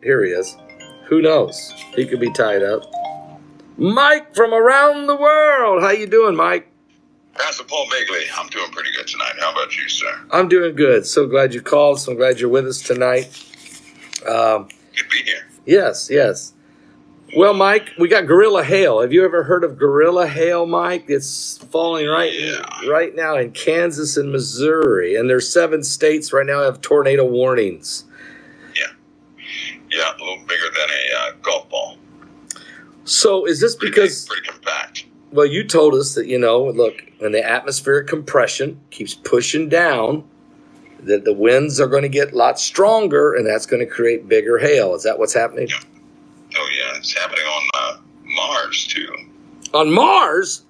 Here he is. Who knows? He could be tied up. Mike from around the world. How you doing, Mike? Pastor Paul Begley, I'm doing pretty good tonight. How about you, sir? I'm doing good. So glad you called. So glad you're with us tonight. Good to be here. Yes. Well, Mike, we got gorilla hail. Have you ever heard of gorilla hail, Mike? It's falling right now in Kansas and Missouri, and there's 7 states right now have tornado warnings. Yeah, a little bigger than a golf ball. So is this because... Pretty compact. Well, you told us that, look, when the atmospheric compression keeps pushing down, that the winds are going to get a lot stronger, and that's going to create bigger hail. Is that what's happening? Yeah. Oh, yeah. It's happening on Mars, too. On Mars?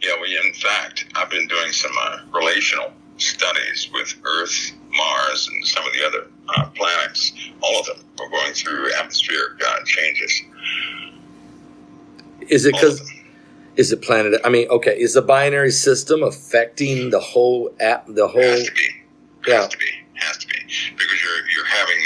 Yeah, in fact, I've been doing some relational studies with Earth, Mars, and some of the other planets. All of them are going through atmospheric changes. Is it because... Is it planet? I mean, okay. Is the binary system affecting the whole Has to be. Has to be. Because you're having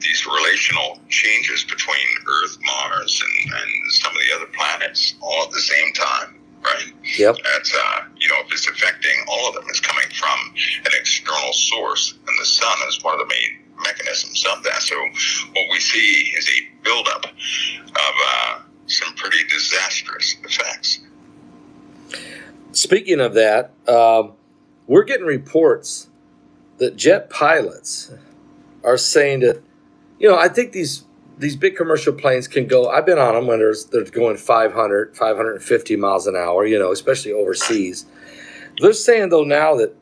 these relational changes between Earth, Mars, and some of the other planets all at the same time, right? Yep. That's if it's affecting all of them, it's coming from an external source, and the sun is one of the main mechanisms of that. So what we see is a buildup of some pretty disastrous effects. Speaking of that, we're getting reports that jet pilots are saying that, I think these big commercial planes can go, I've been on them when they're going 500, 550 miles an hour, especially overseas. They're saying, though, now that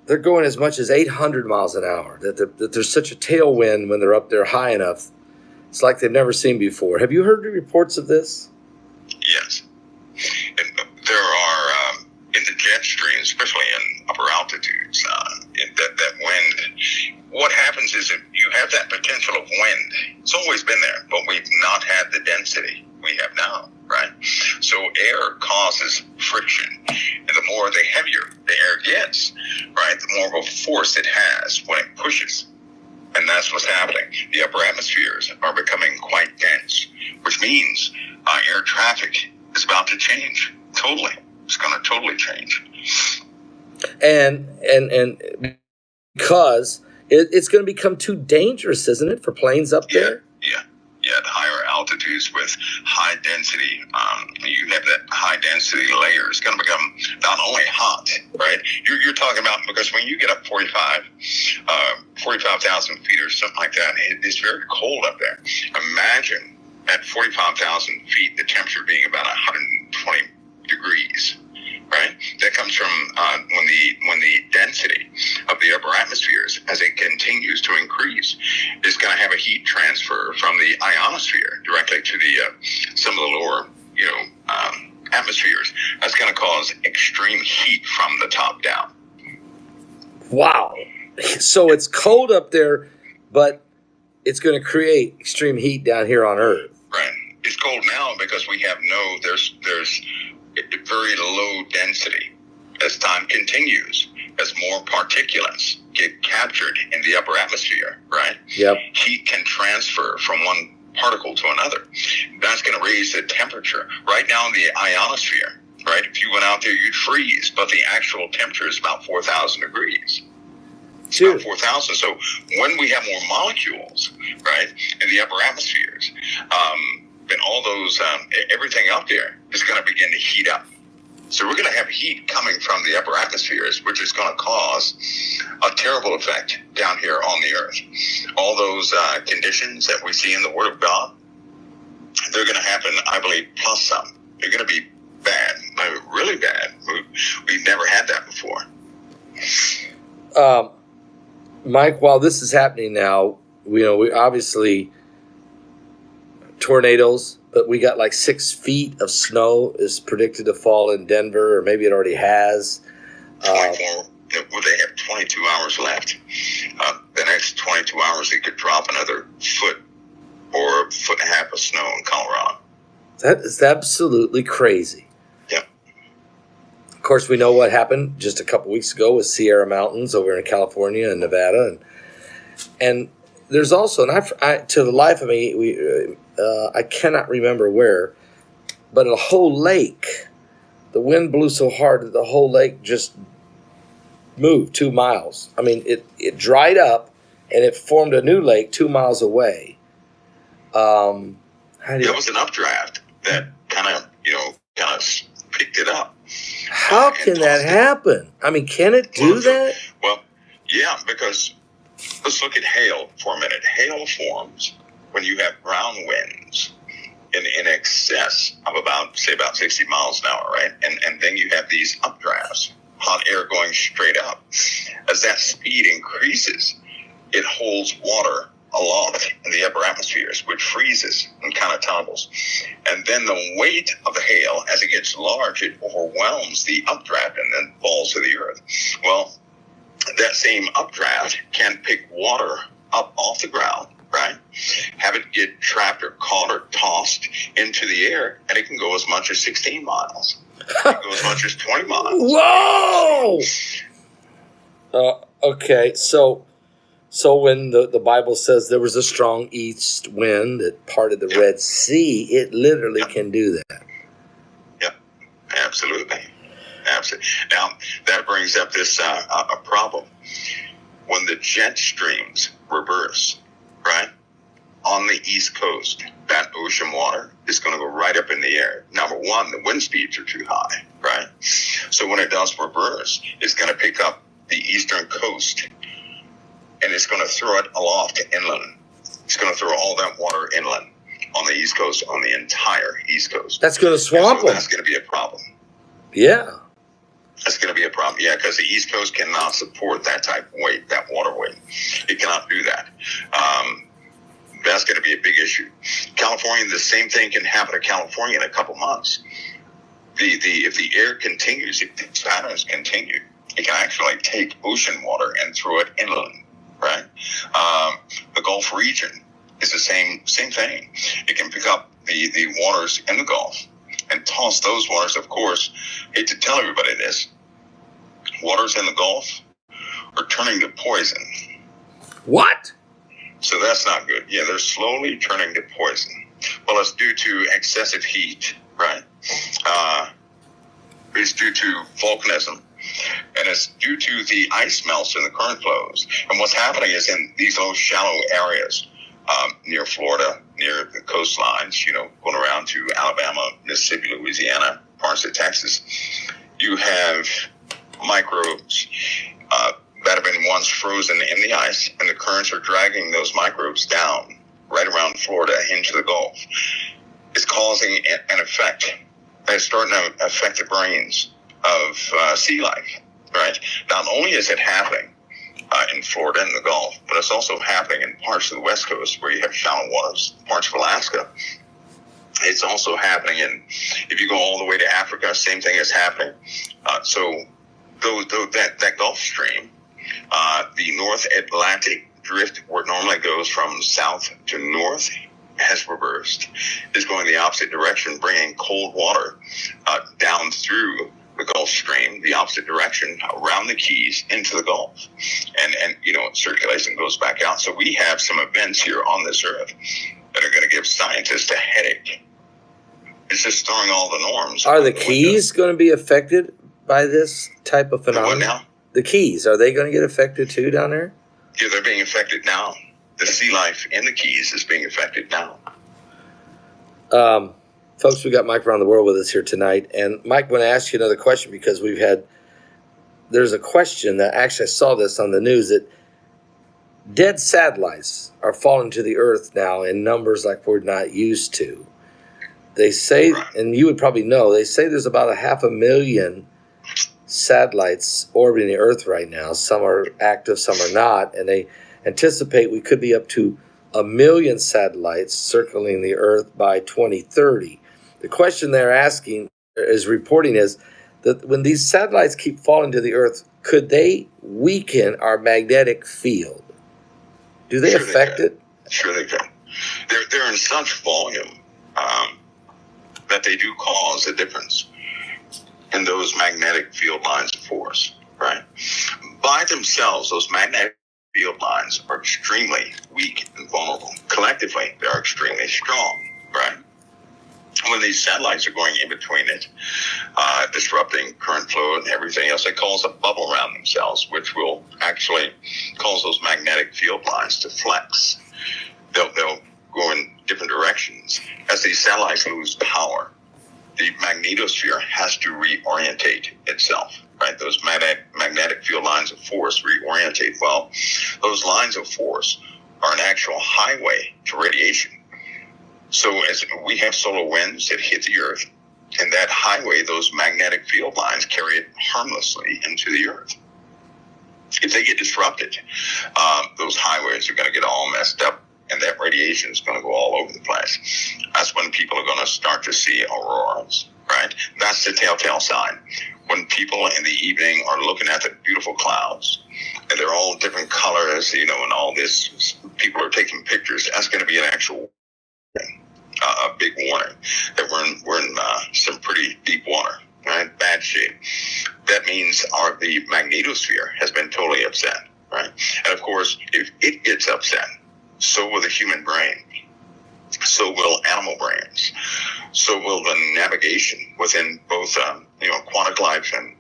they're going as much as 800 miles an hour, that there's such a tailwind when they're up there high enough. It's like they've never seen before. Have you heard the reports of this? Yes. And there are, in the jet stream, especially in upper altitudes, that wind, what happens is that you have that potential of wind. It's always been there, but we've not had the density we have now, right? So air causes friction, and the heavier the air gets, right, the more of a force it has when it pushes. And that's what's happening. The upper atmospheres are becoming quite dense, which means air traffic is about to change totally. It's going to totally change. And because it's going to become too dangerous, isn't it, for planes up there? Yeah, at higher altitudes with high density, you have that high density layer. It's going to become not only hot, right? You're talking about, because when you get up 45,000 feet or something like that, it's very cold up there. Imagine at 45,000 feet, the temperature being about 120 degrees. Right, that comes from when the density of the upper atmospheres, as it continues to increase, is going to have a heat transfer from the ionosphere directly to some of the lower atmospheres. That's going to cause extreme heat from the top down. Wow! So it's cold up there, but it's going to create extreme heat down here on Earth. Right. It's cold now because we have there's very low density. As time continues, as more particulates get captured in the upper atmosphere, right? Yep. Heat can transfer from one particle to another. That's going to raise the temperature. Right now in the ionosphere, right, if you went out there, you'd freeze, but the actual temperature is about 4,000 degrees. It's about 4,000. So when we have more molecules, right, in the upper atmospheres, then all those, everything up there is going to begin to heat up. So we're going to have heat coming from the upper atmospheres, which is going to cause a terrible effect down here on the Earth. All those conditions that we see in the Word of God, they're going to happen, I believe, plus some. They're going to be bad, really bad. We've never had that before. Mike, while this is happening now, we obviously tornadoes, but we got like 6 feet of snow is predicted to fall in Denver, or maybe it already has. 24. They have 22 hours left. The next 22 hours, it could drop another foot or a foot and a half of snow in Colorado. That is absolutely crazy. Yeah. Of course, we know what happened just a couple weeks ago with Sierra Mountains over in California and Nevada, and there's also, and to the life of me, I cannot remember where, but a whole lake, the wind blew so hard that the whole lake just moved 2 miles. I mean, it dried up and it formed a new lake 2 miles away. There was an updraft that kind of picked it up. How can that happen? I mean, can it do that? Well, yeah, because let's look at hail for a minute. Hail forms when you have ground winds in excess of about 60 miles an hour, right? And then you have these updrafts, hot air going straight up. As that speed increases, it holds water aloft in the upper atmospheres, which freezes and kind of tumbles. And then the weight of the hail, as it gets large, it overwhelms the updraft and then falls to the earth. Well, that same updraft can pick water up off the ground, right? Have it get trapped or caught or tossed into the air, and it can go as much as 16 miles. It can go as much as 20 miles. Whoa! Okay, so when the Bible says there was a strong east wind that parted the Red Sea, it literally can do that. Yep, absolutely. Now, that brings up this a problem. When the jet streams reverse, right, on the East Coast, that ocean water is going to go right up in the air. Number one, the wind speeds are too high, right? So when it does reverse, it's going to pick up the eastern coast, and it's going to throw it aloft inland. It's going to throw all that water inland on the East Coast, on the entire East Coast. That's going to swamp them. That's going to be a problem. Yeah. That's going to be a problem. Yeah, because the East Coast cannot support that type of weight, that water weight. It cannot do that. That's going to be a big issue. California, the same thing can happen to California in a couple months. If the air continues, if the patterns continue, it can actually take ocean water and throw it inland, right? The Gulf region is the same thing. It can pick up the waters in the Gulf and toss those waters. Of course, hate to tell everybody this, waters in the Gulf are turning to poison. What? So that's not good. Yeah, they're slowly turning to poison. Well, it's due to excessive heat, right? It's due to volcanism, and it's due to the ice melts and the current flows. And what's happening is in these little shallow areas near Florida, near the coastlines, going around to Alabama, Mississippi, Louisiana, parts of Texas, you have microbes that have been once frozen in the ice, and the currents are dragging those microbes down right around Florida into the Gulf. It's causing an effect. It's starting to affect the brains of sea life, right? Not only is it happening in Florida and the Gulf, but it's also happening in parts of the West Coast where you have shallow waters, parts of Alaska. It's also happening if you go all the way to Africa, same thing is happening. So that Gulf Stream, the North Atlantic drift, where it normally goes from south to north, has reversed. It's going the opposite direction, bringing cold water down through the Gulf Stream, the opposite direction, around the Keys into the Gulf. And circulation goes back out. So we have some events here on this earth that are going to give scientists a headache. It's just throwing all the norms. Are the Keys going to be affected by this type of phenomenon? The what now? The Keys, are they going to get affected too down there? Yeah, they're being affected now. The sea life in the Keys is being affected now. Folks, we got Mike around the world with us here tonight. And Mike, I want to ask you another question because there's a question that actually I saw this on the news that dead satellites are falling to the earth now in numbers like we're not used to. They say, and you would probably know, they say there's about 500,000 satellites orbiting the earth right now. Some are active, some are not. And they anticipate we could be up to 1 million satellites circling the earth by 2030. The question they're asking is that when these satellites keep falling to the earth, could they weaken our magnetic field? Do they affect it? Sure they can. They're in such volume that they do cause a difference in those magnetic field lines of force, right? By themselves, those magnetic field lines are extremely weak and vulnerable. Collectively, they're extremely strong, right? When these satellites are going in between it, disrupting current flow and everything else, it causes a bubble around themselves, which will actually cause those magnetic field lines to flex. They'll go in different directions. As these satellites lose power, the magnetosphere has to reorientate itself, right? Those magnetic field lines of force reorientate. Well, those lines of force are an actual highway to radiation. So as we have solar winds that hit the Earth, and that highway, those magnetic field lines carry it harmlessly into the Earth. If they get disrupted, those highways are going to get all messed up, and that radiation is going to go all over the place. That's when people are going to start to see auroras, right? That's the telltale sign. When people in the evening are looking at the beautiful clouds, and they're all different colors, and all this, people are taking pictures, that's going to be an actual a big warning that we're in some pretty deep water, right? Bad shape. That means the magnetosphere has been totally upset, right? And of course, if it gets upset, so will the human brain, so will animal brains, so will the navigation within both aquatic life and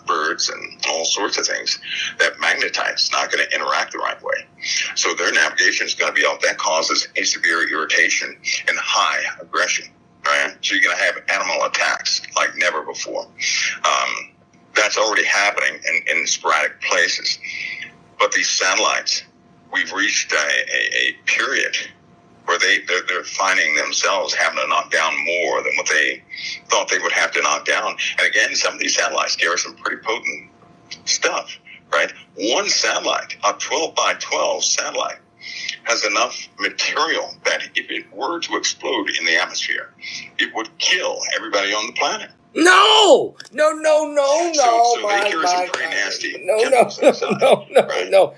birds and all sorts of things. That magnetite's not going to interact the right way. So their navigation is going to be off. That causes a severe irritation and high aggression, right? So you're going to have animal attacks like never before. That's already happening in sporadic places. But these satellites, we've reached a period where they're finding themselves having to knock down more than what they thought they would have to knock down. And again, some of these satellites carry some pretty potent stuff, right? One satellite, a 12 by 12 satellite, has enough material that if it were to explode in the atmosphere, it would kill everybody on the planet. No. So they carry some pretty nasty chemicals inside, No.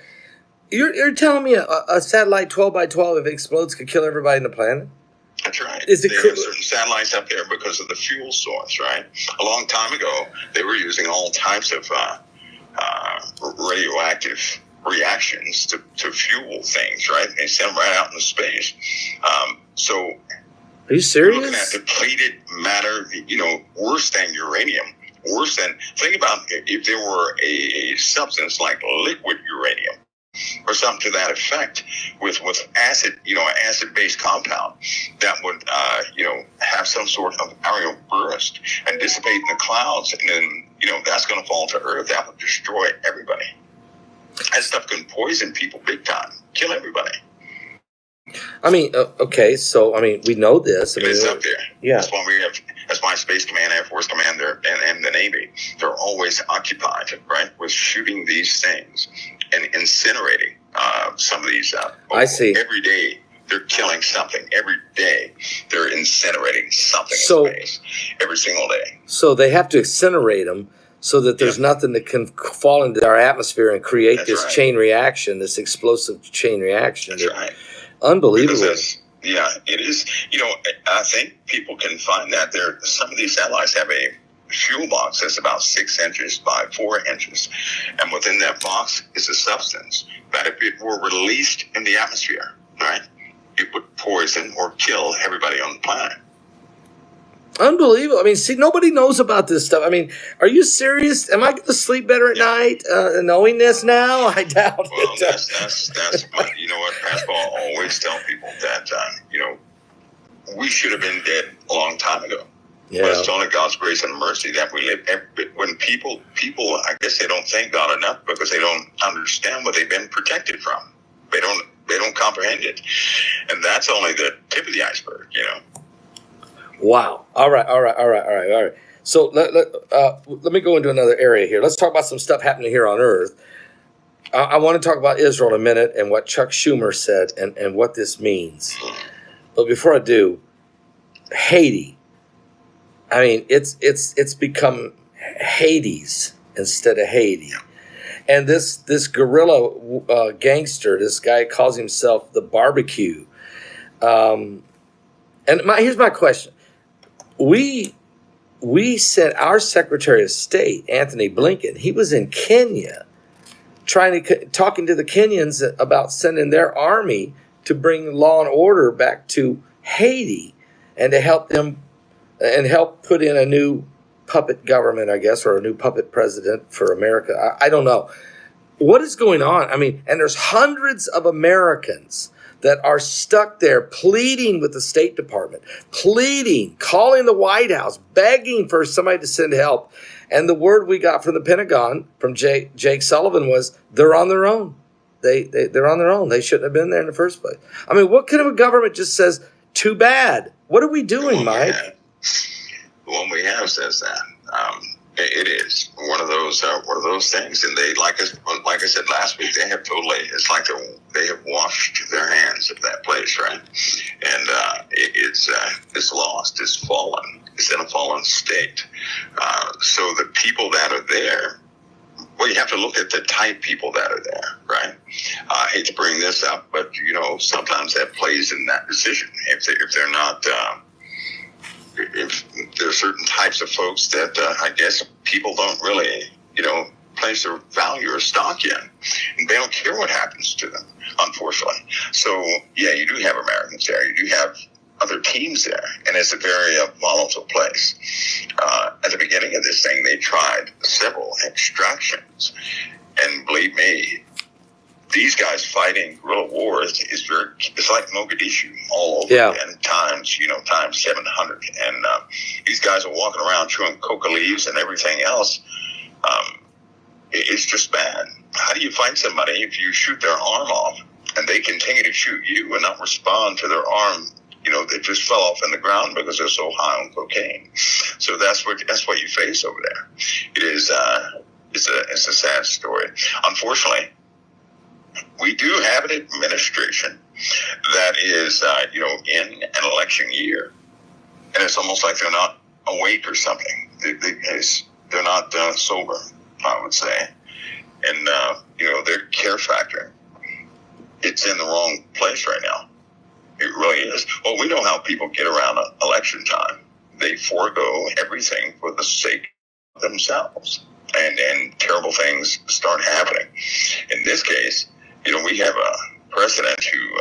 You're telling me a satellite 12 by 12, if it explodes, could kill everybody on the planet? That's right. There are certain satellites up there because of the fuel source, right? A long time ago, they were using all types of radioactive reactions to fuel things, right? They send them right out into space. So, are you serious? Looking at depleted matter, worse than uranium. Think about if there were a substance like liquid uranium, or something to that effect, with acid, acid-based compound that would, have some sort of aerial burst and dissipate in the clouds, and then, that's going to fall to Earth. That would destroy everybody. That stuff can poison people big time, kill everybody. I mean, okay, so, we know this. It's up there. Yeah. That's why Space Command, Air Force Command, and the Navy, they're always occupied, right, with shooting these things and incinerating some of these. I see. Every day they're killing something. Every day they're incinerating something in space. Every single day. So they have to incinerate them so that there's nothing that can fall into our atmosphere and create chain reaction, this explosive chain reaction. That's right. Unbelievable. It is. I think people can find that some of these satellites have a fuel box that's about 6 inches by 4 inches, and within that box is a substance that, if it were released in the atmosphere, right, it would poison or kill everybody on the planet. Unbelievable. See, nobody knows about this stuff. Are you serious? Am I going to sleep better at night knowing this now? I doubt it. Well, that's what, Pascal always tell people that, we should have been dead a long time ago. Yeah. But it's only God's grace and mercy that we live. When people, I guess they don't thank God enough because they don't understand what they've been protected from. They don't comprehend it. And that's only the tip of the iceberg, Wow. All right. So let me go into another area here. Let's talk about some stuff happening here on Earth. I want to talk about Israel in a minute and what Chuck Schumer said and what this means. But before I do, Haiti. It's become Hades instead of Haiti. And this guerrilla gangster, this guy calls himself the Barbecue. Here's my question. We sent our Secretary of State, Anthony Blinken, he was in Kenya talking to the Kenyans about sending their army to bring law and order back to Haiti and to help them and help put in a new puppet government, I guess, or a new puppet president for America. I don't know. What is going on? I mean, and there's hundreds of Americans that are stuck there pleading with the State Department, calling the White House, begging for somebody to send help. And the word we got from the Pentagon, from Jake Sullivan, was they're on their own. They're on their own. They shouldn't have been there in the first place. I mean, what kind of a government just says, too bad? What are we doing, Mike? The one we have says that. It is one of those things, and they like I said last week, they have totally. It's like they have washed their hands of that place, right? And it's lost, it's fallen, it's in a fallen state. So the people that are there, well, you have to look at the type people that are there, right? I hate to bring this up, but sometimes that plays in that decision. If they're not. If there are certain types of folks that I guess people don't really, place their value or stock in, and they don't care what happens to them, unfortunately. So, yeah, you do have Americans there. You do have other teams there, and it's a very volatile place. At the beginning of this thing, they tried several extractions, and believe me, these guys fighting guerrilla wars it's like Mogadishu all over again, times 700. And these guys are walking around chewing coca leaves and everything else. It's just bad. How do you fight somebody if you shoot their arm off and they continue to shoot you and not respond to their arm, that just fell off in the ground because they're so high on cocaine? So that's what you face over there. It is it's a sad story. Unfortunately, we do have an administration that is, in an election year, and it's almost like they're not awake or something. They're not sober, I would say, and their care factor, it's in the wrong place right now. It really is. Well, we know how people get around election time. They forego everything for the sake of themselves, and terrible things start happening. In this case, we have a president who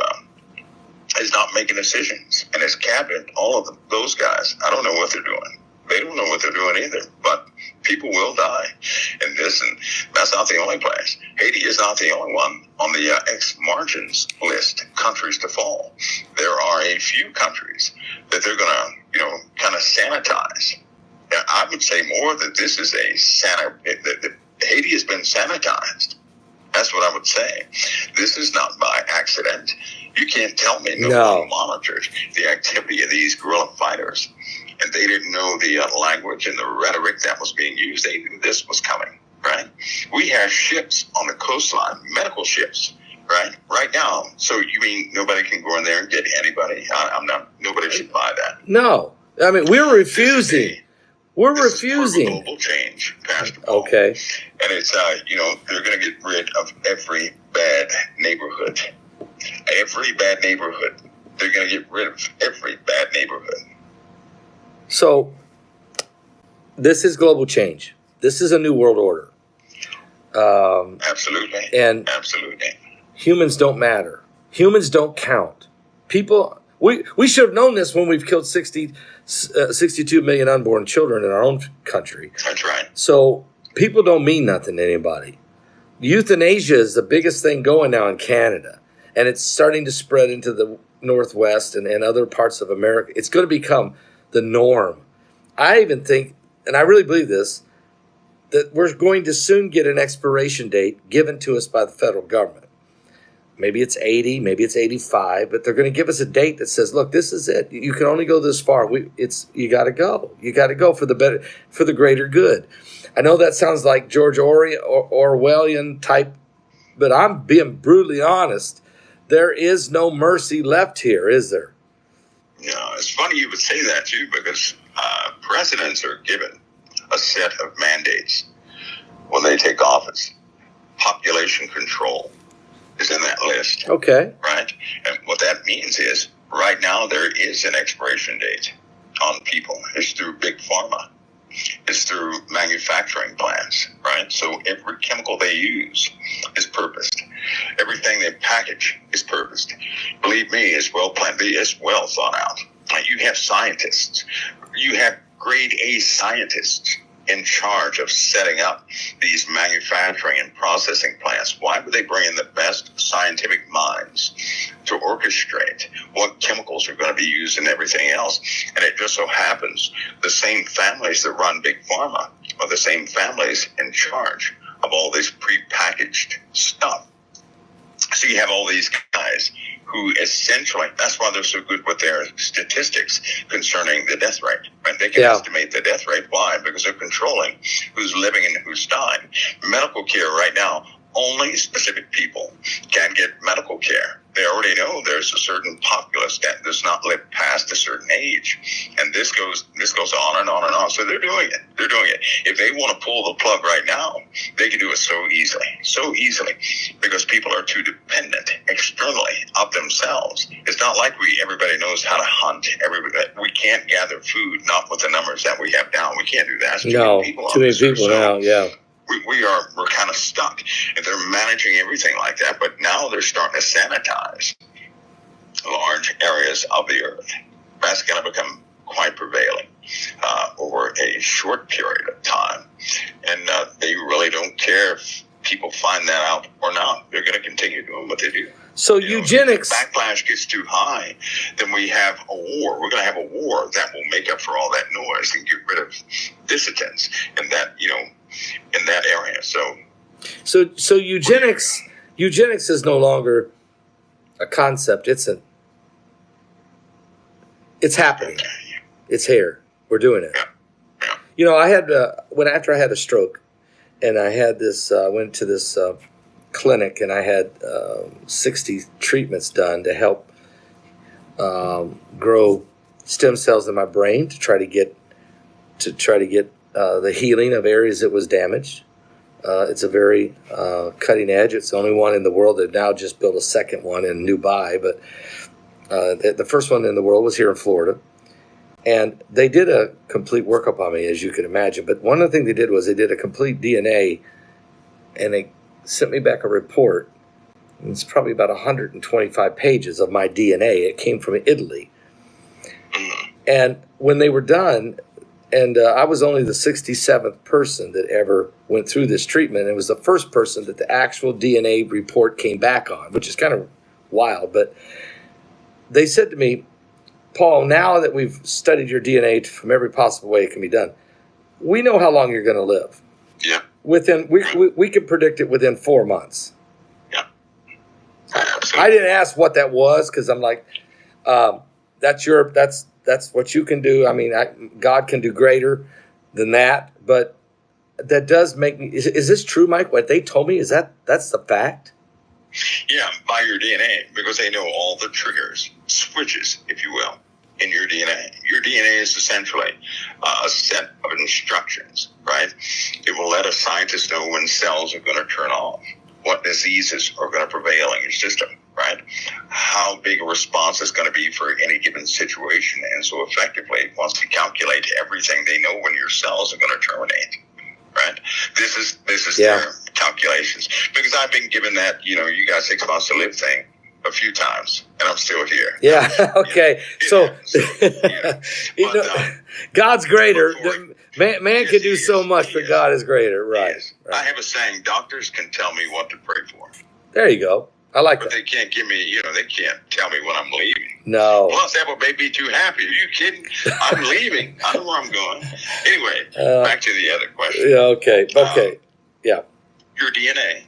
is not making decisions, and his cabinet, all of those guys, I don't know what they're doing. They don't know what they're doing either, but people will die in this, and that's not the only place. Haiti is not the only one on the ex-margins list, countries to fall. There are a few countries that they're going to, kind of sanitize. I would say more that this is that Haiti has been sanitized. That's what I would say. This is not by accident. You can't tell me no one monitored the activity of these guerrilla fighters. And they didn't know the language and the rhetoric that was being used. They knew this was coming, right? We have ships on the coastline, medical ships, right now. So you mean nobody can go in there and get anybody? Nobody should buy that. No. I mean, we're refusing. We're refusing. Global change, Pastor Paul. Okay. And it's, they're going to get rid of every bad neighborhood. Every bad neighborhood. They're going to get rid of every bad neighborhood. So, this is global change. This is a new world order. Absolutely. And absolutely. Humans don't matter. Humans don't count. People, we should have known this when we've killed 62 million unborn children in our own country. That's right. So people don't mean nothing to anybody. Euthanasia is the biggest thing going now in Canada, and it's starting to spread into the Northwest and other parts of America. It's going to become the norm. I even think, and I really believe this, that we're going to soon get an expiration date given to us by the federal government. Maybe it's 80, maybe it's 85, but they're going to give us a date that says, look, this is it. You can only go this far. You got to go. You got to go for the greater good. I know that sounds like George Orwellian type, but I'm being brutally honest. There is no mercy left here, is there? Yeah, it's funny you would say that too, because presidents are given a set of mandates when they take office. Population control is in that list. Okay. Right? And what that means is, right now, there is an expiration date on people. It's through Big Pharma. And it's, they're going to get rid of every bad neighborhood. So you mean nobody can go in there and get anybody? Nobody should buy that. No. I mean, is through manufacturing plants, right? So every chemical they use is purposed. Everything they package is purposed. Believe me, it's well planned. It's well thought out. You have scientists. You have grade A scientists in charge of setting up these manufacturing and processing plants. Why would they bring in the best scientific minds to orchestrate what chemicals are going to be used and everything else? And it just so happens the same families that run Big Pharma are the same families in charge of all this prepackaged stuff. So you have all these guys who essentially, that's why they're so good with their statistics concerning the death rate. Right? They can estimate the death rate. Why? Because they're controlling who's living and who's dying. Medical care right now, only specific people can get medical care. They already know there's a certain populace that does not live past a certain age. And this goes on and on and on. So they're doing it. They're doing it. If they want to pull the plug right now, they can do it so easily, because people are too dependent externally of themselves. It's not like everybody knows how to hunt. We can't gather food, not with the numbers that we have now. We can't do that. No, too many people now, yeah. We're kind of stuck. And they're managing everything like that, but now they're starting to sanitize large areas of the earth. That's going to become quite prevailing over a short period of time. And they really don't care if people find that out or not. They're going to continue doing what they do. So eugenics. If the backlash gets too high, then we have a war. We're going to have a war that will make up for all that noise and get rid of dissidents in that, in that area. So eugenics is no longer a concept. It's happening. It's here. We're doing it. Yeah. I had after I had a stroke, and I had this. I went to this clinic, and I had 60 treatments done to help grow stem cells in my brain to try to get the healing of areas that was damaged. It's a very cutting edge. It's the only one in the world that now just built a second one in Dubai, but the first one in the world was here in Florida. And they did a complete workup on me, as you can imagine. But one of the things they did was they did a complete DNA, and they sent me back a report. And it's probably about 125 pages of my DNA. It came from Italy. And when they were done, and I was only the 67th person that ever went through this treatment. It was the first person that the actual DNA report came back on, which is kind of wild. But they said to me, Paul, now that we've studied your DNA from every possible way it can be done, we know how long you're going to live. Yeah. We can predict it within 4 months. Yeah. I didn't ask what that was, because I'm like, that's what you can do. I mean, God can do greater than that, but that does make me. Is this true, Mike? What they told me that's the fact? Yeah, by your DNA, because they know all the triggers, switches, if you will, in your DNA. Your DNA is essentially a set of instructions, right? It will let a scientist know when cells are going to turn off, what diseases are going to prevail in your system, right? How big a response is going to be for any given situation. And so effectively, once they calculate everything, they know when your cells are going to terminate, right? This is their calculations. Because I've been given that, you got 6 months to live thing a few times, and I'm still here. Yeah, okay. So God's greater. Man can do so much, but God is greater, right? I have a saying, doctors can tell me what to pray for. There you go. I like but that. They can't give me, they can't tell me when I'm leaving. No. Plus, Apple may be too happy. Are you kidding? I'm leaving. I know where I'm going. Anyway, back to the other question. Yeah, okay. Yeah. Your DNA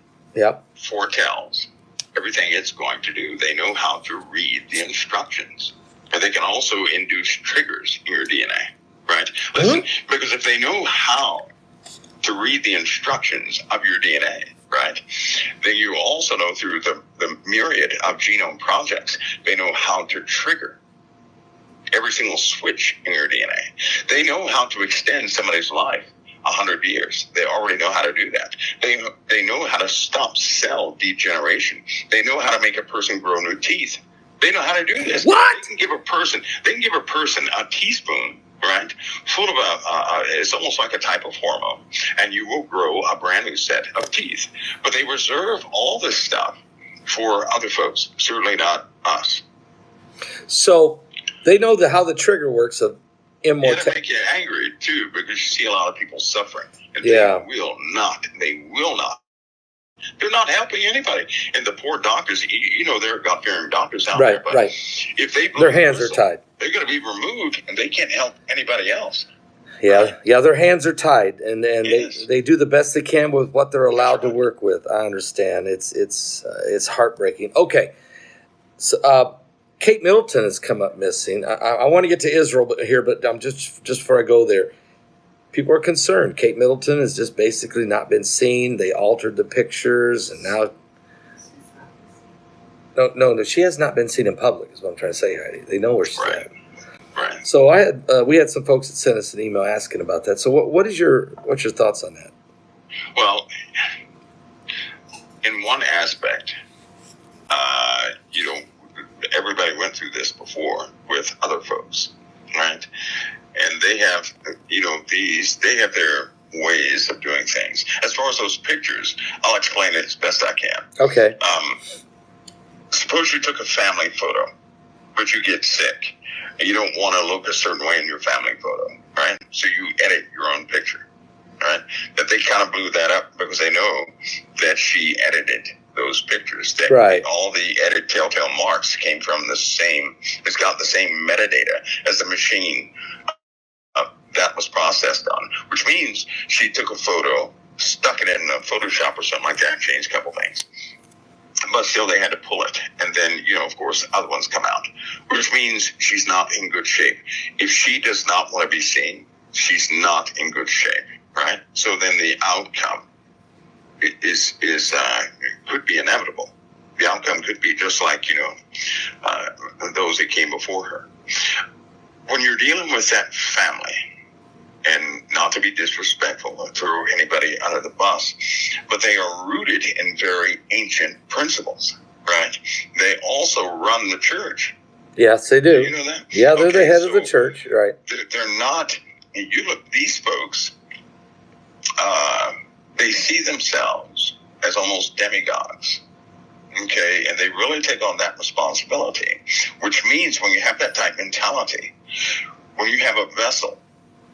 foretells everything it's going to do. They know how to read the instructions. And they can also induce triggers in your DNA, right? Listen, because if they know how to read the instructions of your DNA, right, then you also know through the myriad of genome projects, they know how to trigger every single switch in your DNA. They know how to extend somebody's life 100 years. They already know how to do that. They know how to stop cell degeneration. They know how to make a person grow new teeth. They know how to do this. What? They can give a person a teaspoon right? Full of it's almost like a type of hormone, and you will grow a brand new set of teeth. But they reserve all this stuff for other folks, certainly not us. So they know how the trigger works of immortality. It'll make you angry too, because you see a lot of people suffering, and Yeah. they will not. They're not helping anybody. And the poor doctors, there are God-fearing doctors out there, but if they blow their hands the whistle, are tied. they're going to be removed, and they can't help anybody else. Yeah, yeah, their hands are tied, and Yes. they do the best they can with what they're allowed to work with. I understand. It's heartbreaking. Okay, so Kate Middleton has come up missing. I want to get to Israel but I'm just before I go there. People are concerned. Kate Middleton has just basically not been seen. They altered the pictures, and now no, she has not been seen in public. Is what I'm trying to say, Heidi. They know where she's at. Right. So we had some folks that sent us an email asking about that. So what's your thoughts on that? Well, in one aspect, everybody went through this before with other folks, right? And they have, they have their ways of doing things. As far as those pictures, I'll explain it as best I can. Okay. Suppose you took a family photo, but you get sick, and you don't want to look a certain way in your family photo, right? So you edit your own picture, right? But they kind of blew that up because they know that she edited those pictures. That right. All the edit telltale marks came from it's got the same metadata as the machine that was processed on, which means she took a photo, stuck it in Photoshop or something like that, changed a couple things. But still, they had to pull it. And then, of course, other ones come out, which means she's not in good shape. If she does not want to be seen, she's not in good shape, right? So then the outcome is could be inevitable. The outcome could be just like, those that came before her. When you're dealing with that family, and not to be disrespectful or throw anybody under the bus, but they are rooted in very ancient principles, right? They also run the church. Yes, they do. You know that? Yeah, they're the head of the church, right? They're not, you look, these folks, they see themselves as almost demigods. Okay, and they really take on that responsibility, which means when you have that type mentality, when you have a vessel,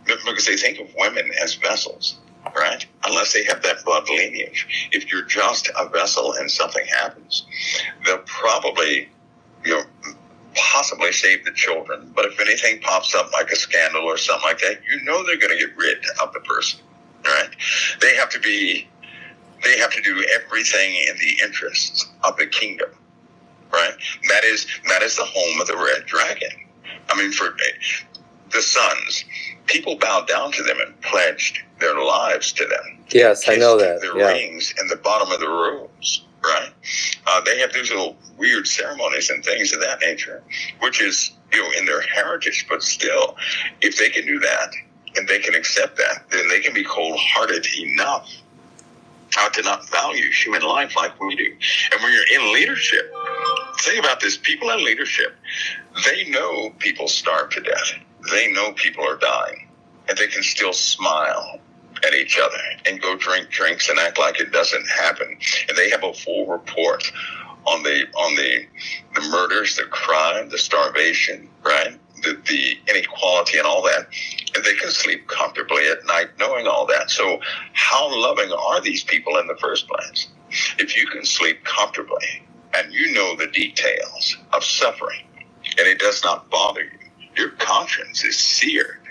because they think of women as vessels, right? Unless they have that blood lineage. If you're just a vessel and something happens, they'll probably, possibly save the children. But if anything pops up like a scandal or something like that, they're going to get rid of the person, right? They have to do everything in the interests of the kingdom, right? That is the home of the red dragon. I mean, for the sons, people bowed down to them and pledged their lives to them. Yes, I know that. Their rings in the bottom of the robes, right? They have these little weird ceremonies and things of that nature, which is, in their heritage. But still, if they can do that and they can accept that, then they can be cold-hearted enough to not value human life like we do. And when you're in leadership, think about this. People in leadership, they know people starve to death. They know people are dying, and they can still smile at each other and go drink drinks and act like it doesn't happen. And they have a full report on the murders, the crime, the starvation, right? The inequality and all that. And they can sleep comfortably at night knowing all that. So how loving are these people in the first place? If you can sleep comfortably and you know the details of suffering and it does not bother you, your conscience is seared.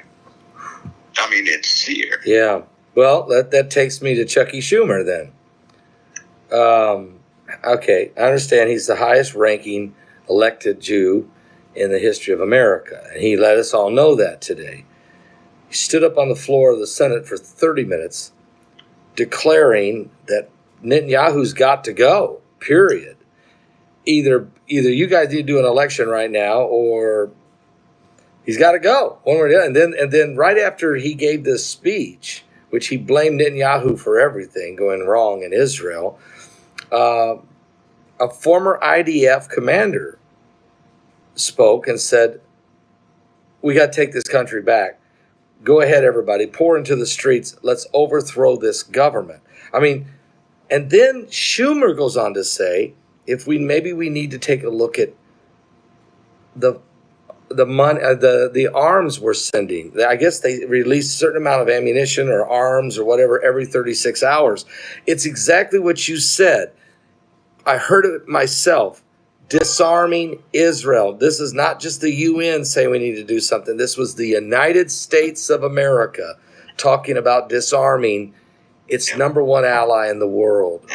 I mean, it's seared. Yeah. Well, that takes me to Chucky Schumer then. Okay, I understand he's the highest ranking elected Jew in the history of America, and he let us all know that today. He stood up on the floor of the Senate for 30 minutes declaring that Netanyahu's got to go, period. Either you guys need to do an election right now, or he's got to go, one way or the other. And then right after he gave this speech, which he blamed Netanyahu for everything going wrong in Israel, a former IDF commander spoke and said, we got to take this country back. go ahead, everybody, pour into the streets. Let's overthrow this government. I mean, and then Schumer goes on to say, if we need to take a look at the money, the arms we're sending. I guess they release a certain amount of ammunition or arms or whatever every 36 hours. It's exactly what you said. I heard it myself. Disarming Israel. This is not just the UN saying we need to do something. This was the United States of America talking about disarming its number one ally in the world.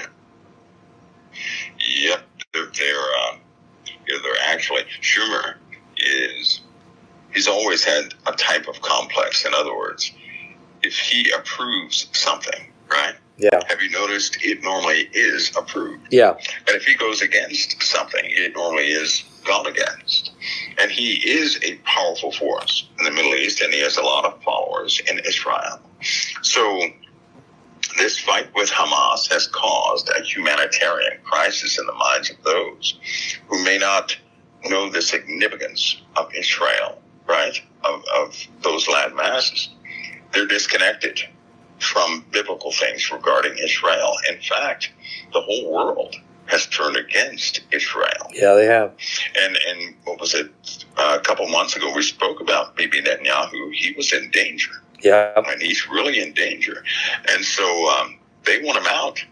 Yep, they're actually, Schumer he's always had a type of complex. In other words, if he approves something, right? Yeah. Have you noticed it normally is approved? Yeah. And if he goes against something, it normally is gone against. And he is a powerful force in the Middle East, and he has a lot of followers in Israel. So this fight with Hamas has caused a humanitarian crisis in the minds of those who may not know the significance of Israel, right? Of those land masses. They're disconnected from biblical things regarding Israel. In fact, the whole world has turned against Israel. Yeah, they have. And what was it? A couple months ago, we spoke about Bibi Netanyahu. He was in danger. Yeah. And he's really in danger. And so they want him out.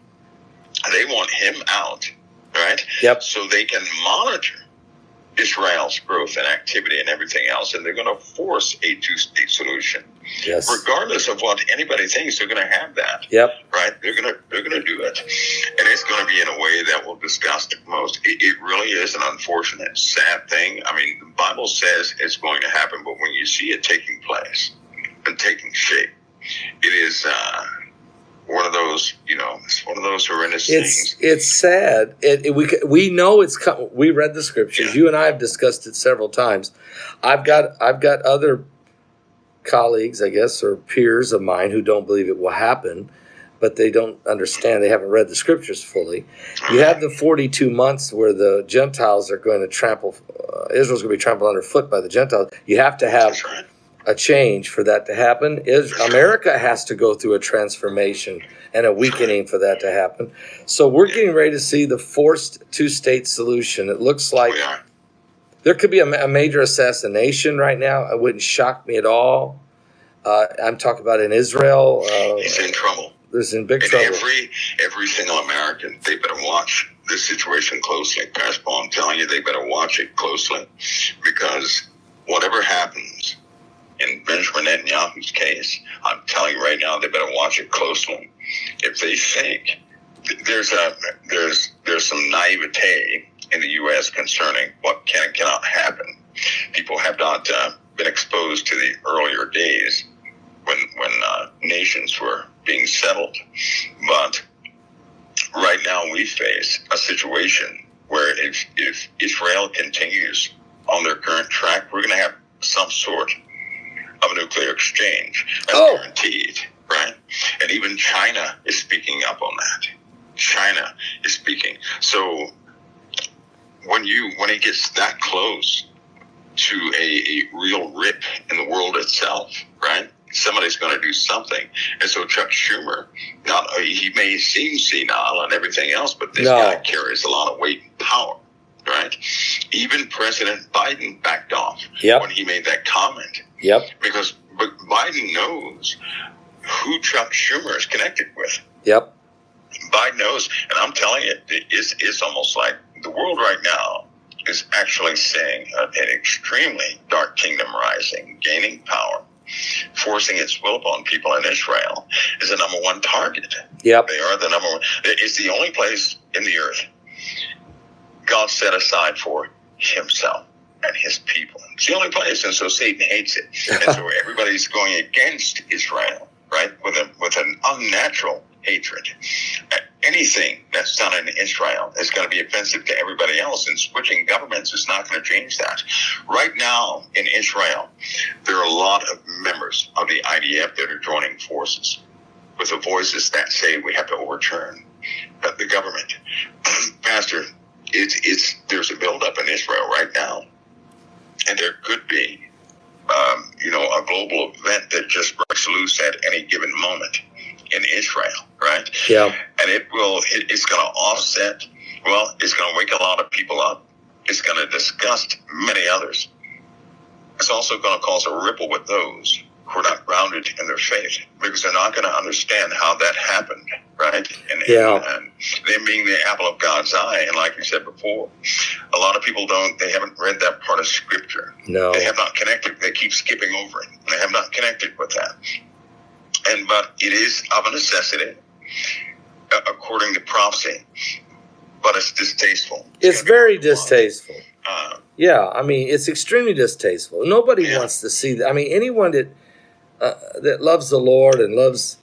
They want him out, right? Yep. So they can monitor Israel's growth and activity and everything else, and they're going to force a two-state solution. Yes. Regardless of what anybody thinks, they're going to have that. Yep. Right? They're going to do it, and it's going to be in a way that will disgust most. It really is an unfortunate, sad thing. I mean, the Bible says it's going to happen, but when you see it taking place and taking shape, it is one of those, it's one of those horrendous things. It's sad. We know it's coming. We read the scriptures. Yeah. You and I have discussed it several times. I've got other colleagues, I guess, or peers of mine who don't believe it will happen, but they don't understand. They haven't read the scriptures fully. You have the 42 months where the Gentiles are going to trample. Israel's going to be trampled underfoot by the Gentiles. You have to have a change for that to happen. America has to go through a transformation and a weakening for that to happen. So we're getting ready to see the forced two-state solution. It looks like there could be a major assassination right now. It wouldn't shock me at all. I'm talking about in Israel. He's in trouble. There's in big trouble. Every single American, they better watch this situation closely. Pastor Paul, I'm telling you, they better watch it closely, because whatever happens in Benjamin Netanyahu's case, I'm telling you right now, they better watch it closely. If they think there's some naivete in the U.S. concerning what can and cannot happen. People have not been exposed to the earlier days when nations were being settled. But right now we face a situation where if Israel continues on their current track, we're going to have some sort of a nuclear exchange. That's guaranteed, right? And even China is speaking up on that. China is speaking. So when it gets that close to a real rip in the world itself, right? Somebody's going to do something. And so Chuck Schumer, he may seem senile and everything else, but this guy carries a lot of weight and power, right? Even President Biden backed off when he made that comment. Yep. Because Biden knows who Chuck Schumer is connected with. Yep. Biden knows, and I'm telling you, it's almost like the world right now is actually seeing an extremely dark kingdom rising, gaining power, forcing its will upon people in Israel is the number one target. Yep. They are the number one. It's the only place in the earth God set aside for himself and his people. It's the only place, and so Satan hates it. And so everybody's going against Israel, right, with an unnatural hatred. Anything that's done in Israel is going to be offensive to everybody else, and switching governments is not going to change that. Right now in Israel, there are a lot of members of the IDF that are joining forces with the voices that say we have to overturn the government. Pastor, there's a buildup in Israel right now, and there could be a global event that just breaks loose at any given moment in Israel, right? Yeah. And it's going to offset, it's going to wake a lot of people up. It's going to disgust many others. It's also going to cause a ripple with those who are not grounded in their faith, because they're not going to understand how that happened, right? And them being the apple of God's eye, and like we said before, a lot of people they haven't read that part of Scripture. No. They have not connected. They keep skipping over it. They have not connected with that. But it is of a necessity, according to prophecy, but it's distasteful. It's very distasteful. It's extremely distasteful. Nobody wants to see that. I mean, anyone that loves the Lord and loves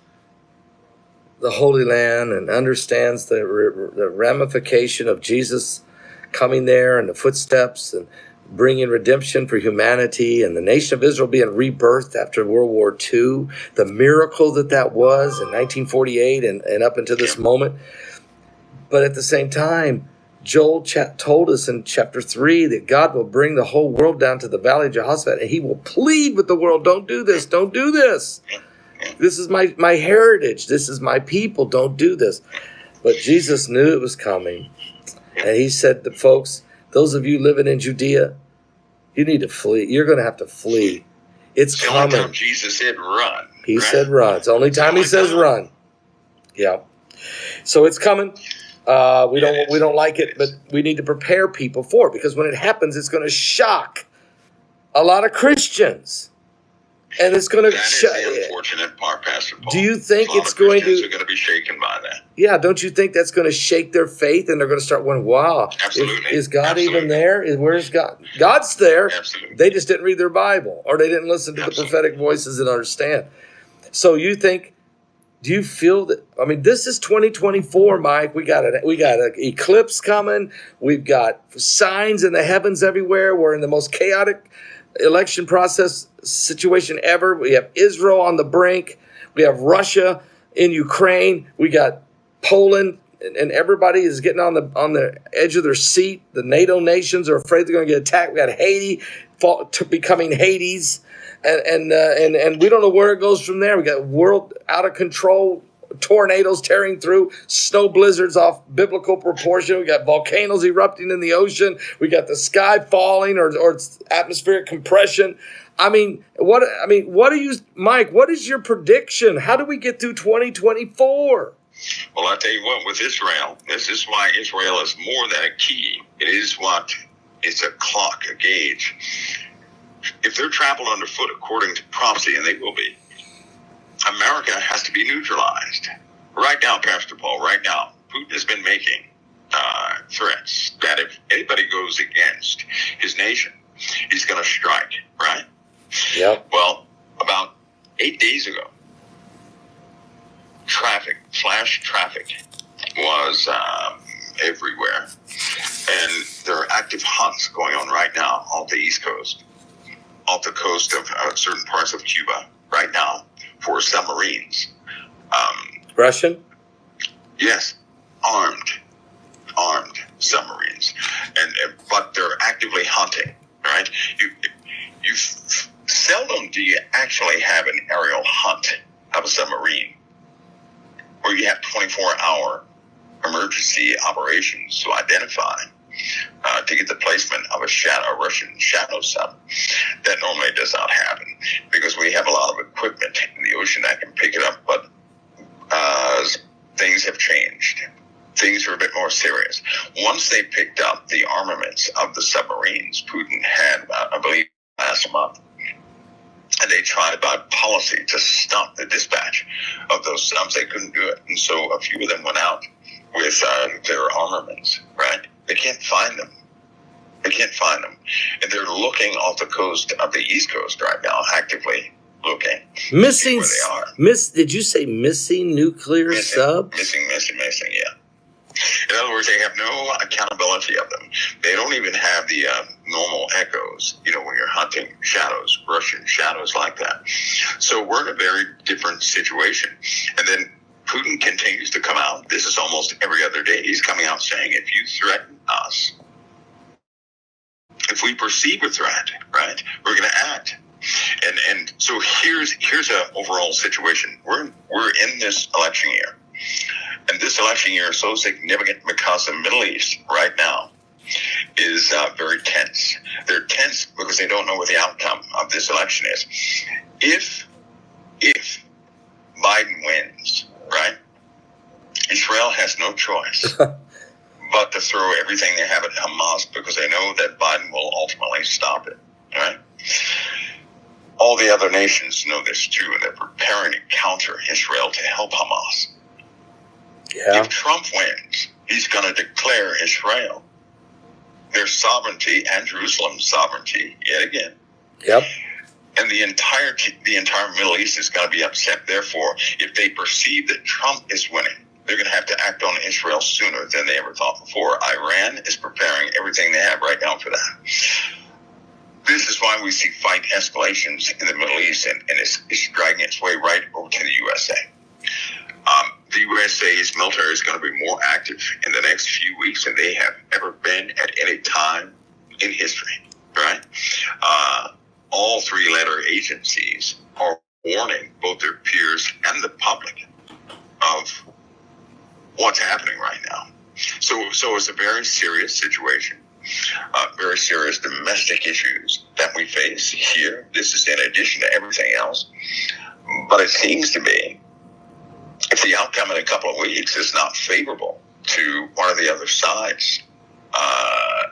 the Holy Land and understands the ramification of Jesus coming there and the footsteps and bringing redemption for humanity and the nation of Israel being rebirthed after World War II, the miracle that was in 1948 and up until this moment. But at the same time, Joel told us in chapter 3 that God will bring the whole world down to the valley of Jehoshaphat, and he will plead with the world, don't do this, don't do this. This is my heritage. This is my people. Don't do this. But Jesus knew it was coming. And he said to folks, those of you living in Judea, you need to flee. You're going to have to flee. It's coming. The only time Jesus said run. He said run. It's the only time he says run. Yeah. So it's coming. We don't like it, but we need to prepare people for it, because when it happens, it's going to shock a lot of Christians. And it's going to That is the unfortunate part, Pastor Paul. Do you think it's going to? Are going to be shaken by that. Yeah, don't you think that's going to shake their faith, and they're going to start wondering, wow, absolutely. Is God even there? Where's God? God's there. Absolutely. They just didn't read their Bible, or they didn't listen to the prophetic voices and understand. So do you feel that? I mean, this is 2024, Mike. We got an eclipse coming. We've got signs in the heavens everywhere. We're in the most chaotic election process situation ever. We have Israel on the brink. We have Russia in Ukraine. We got Poland, and everybody is getting on the edge of their seat. The NATO nations are afraid they're going to get attacked. We got Haiti becoming Hades, and we don't know where it goes from there. We got world out of control, tornadoes tearing through, snow blizzards off biblical proportion. We got volcanoes erupting in the ocean. We got the sky falling or atmospheric compression. What do you, Mike, what is your prediction? How do we get through 2024? Well, I tell you what, with Israel, this is why Israel is more than a key. It's a clock, a gauge. If they're trampled underfoot according to prophecy, and they will be, America has to be neutralized. Right now, Pastor Paul, Putin has been making threats that if anybody goes against his nation, he's going to strike, right? Yep. Well, about 8 days ago, flash traffic was everywhere. And there are active hunts going on right now off the East Coast, off the coast of certain parts of Cuba right now for submarines. Russian? Yes. Armed submarines. But they're actively hunting, right? You seldom do you actually have an aerial hunt of a submarine where you have 24-hour emergency operations to identify, to get the placement of a Russian shadow sub. That normally does not happen because we have a lot of equipment in the ocean that can pick it up, but things have changed. Things are a bit more serious. Once they picked up the armaments of the submarines, Putin had, I believe, last month, and they tried by policy to stop the dispatch of those subs. They couldn't do it. And so a few of them went out with their armaments, right? They can't find them. And they're looking off the coast of the East Coast right now, actively looking. Missing, where they are. Did you say missing nuclear subs? Missing, yeah. In other words, they have no accountability of them. They don't even have the normal echoes, when you're hunting shadows, Russian shadows like that. So we're in a very different situation. And then Putin continues to come out. This is almost every other day. He's coming out saying, if you threaten us, if we perceive a threat, right, we're going to act. And so here's an overall situation. We're in this election year, and this election year is so significant because the Middle East right now is very tense. They're tense because they don't know what the outcome of this election is. If Biden wins, right, Israel has no choice but to throw everything they have at Hamas because they know that Biden will ultimately stop it, right? All the other nations know this too, and they're preparing to counter Israel to help Hamas. Yeah. If Trump wins, he's going to declare Israel their sovereignty and Jerusalem's sovereignty yet again. Yep. And the entire Middle East is going to be upset. Therefore, if they perceive that Trump is winning, they're going to have to act on Israel sooner than they ever thought before. Iran is preparing everything they have right now for that. This is why we see fight escalations in the Middle East, and it's dragging its way right over to the USA. The USA's military is going to be more active in the next few weeks than they have ever been at any time in history, right? All three-letter agencies are warning both their peers and the public of what's happening right now. So it's a very serious situation, very serious domestic issues that we face here. This is in addition to everything else. But it seems to me, if the outcome in a couple of weeks is not favorable to one of the other sides,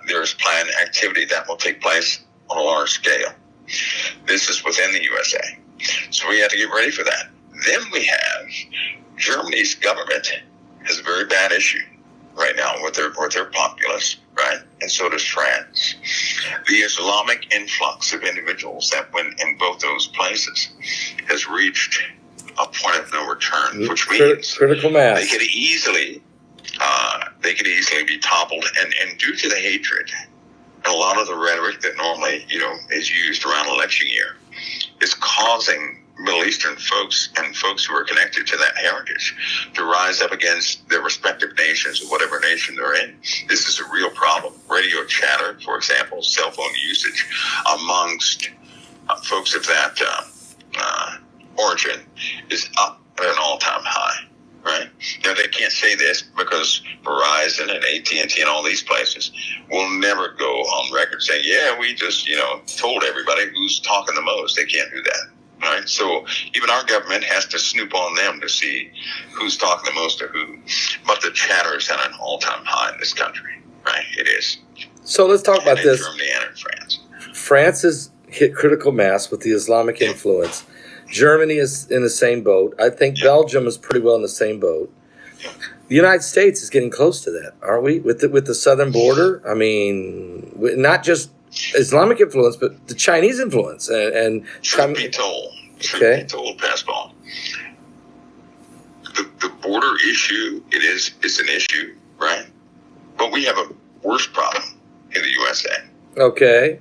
there's planned activity that will take place on a large scale. This is within the USA. So we have to get ready for that. Then we have Germany's government has a very bad issue right now with their populace, right? And so does France. The Islamic influx of individuals that went in both those places has reached a point of no return, which means critical mass. They could easily be toppled, and due to the hatred and a lot of the rhetoric that normally is used around election year, is causing Middle Eastern folks and folks who are connected to that heritage to rise up against their respective nations, or whatever nation they're in. This is a real problem. Radio chatter, for example, cell phone usage amongst folks of that origin is up at an all-time high, right? Now, they can't say this because Verizon and AT&T and all these places will never go on record saying, yeah, we just, told everybody who's talking the most. They can't do that. Right, so even our government has to snoop on them to see who's talking the most to who. But the chatter is at an all-time high in this country, right? It is. So let's talk about this. Germany and in France. France has hit critical mass with the Islamic influence. Germany is in the same boat. I think Belgium is pretty well in the same boat. The United States is getting close to that, aren't we? With the southern border, I mean, not just Islamic influence, but the Chinese influence. And Truth be told, Pascal, the border issue, it's an issue, right? But we have a worse problem in the USA. Okay.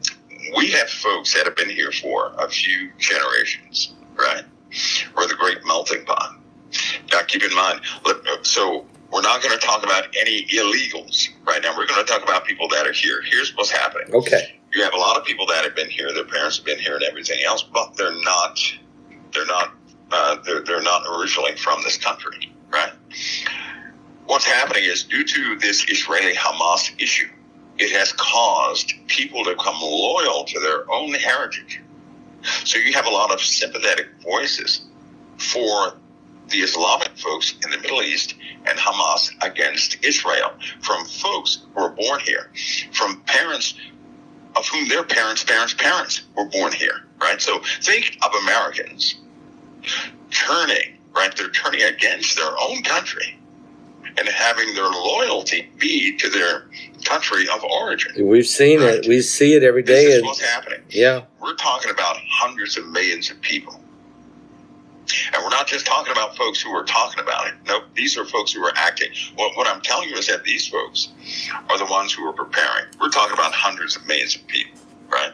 We have folks that have been here for a few generations, right? We're the great melting pot. Now, keep in mind, so we're not going to talk about any illegals right now. We're going to talk about people that are here. Here's what's happening. Okay. You have a lot of people that have been here. Their parents have been here and everything else, but they're not originally from this country, right? What's happening is, due to this Israeli-Hamas issue, it has caused people to become loyal to their own heritage. So you have a lot of sympathetic voices for the Islamic folks in the Middle East and Hamas against Israel, from folks who were born here, from parents of whom their parents' were born here, right? So think of Americans turning, right? They're turning against their own country and having their loyalty be to their country of origin. We've seen it. We see it every day. This is what's happening. Yeah. We're talking about hundreds of millions of people. And we're not just talking about folks who are talking about it. No, these are folks who are acting. What I'm telling you is that these folks are the ones who are preparing. We're talking about hundreds of millions of people, right?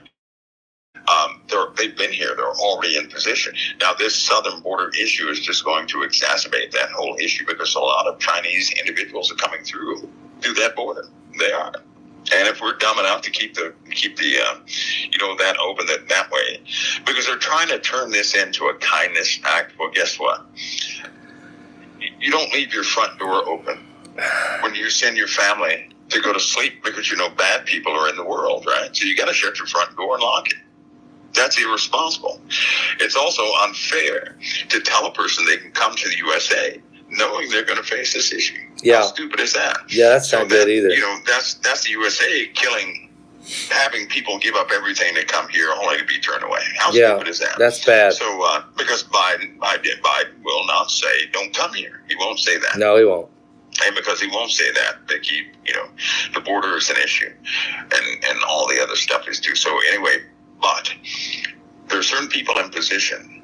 They've been here. They're already in position. Now, this southern border issue is just going to exacerbate that whole issue, because a lot of Chinese individuals are coming through that border. They are. And if we're dumb enough to keep that open that way, because they're trying to turn this into a kindness act. Well, guess what? You don't leave your front door open when you send your family to go to sleep because you know bad people are in the world, right? So you got to shut your front door and lock it. That's irresponsible. It's also unfair to tell a person they can come to the USA knowing they're going to face this issue. Yeah. How stupid is that? Yeah, that's not good either. You know, that's the USA having people give up everything to come here only to be turned away. How stupid is that? That's bad. So, because Biden will not say, don't come here. He won't say that. No, he won't. And because he won't say that, they keep, the border is an issue and all the other stuff is too. So anyway, but there are certain people in position.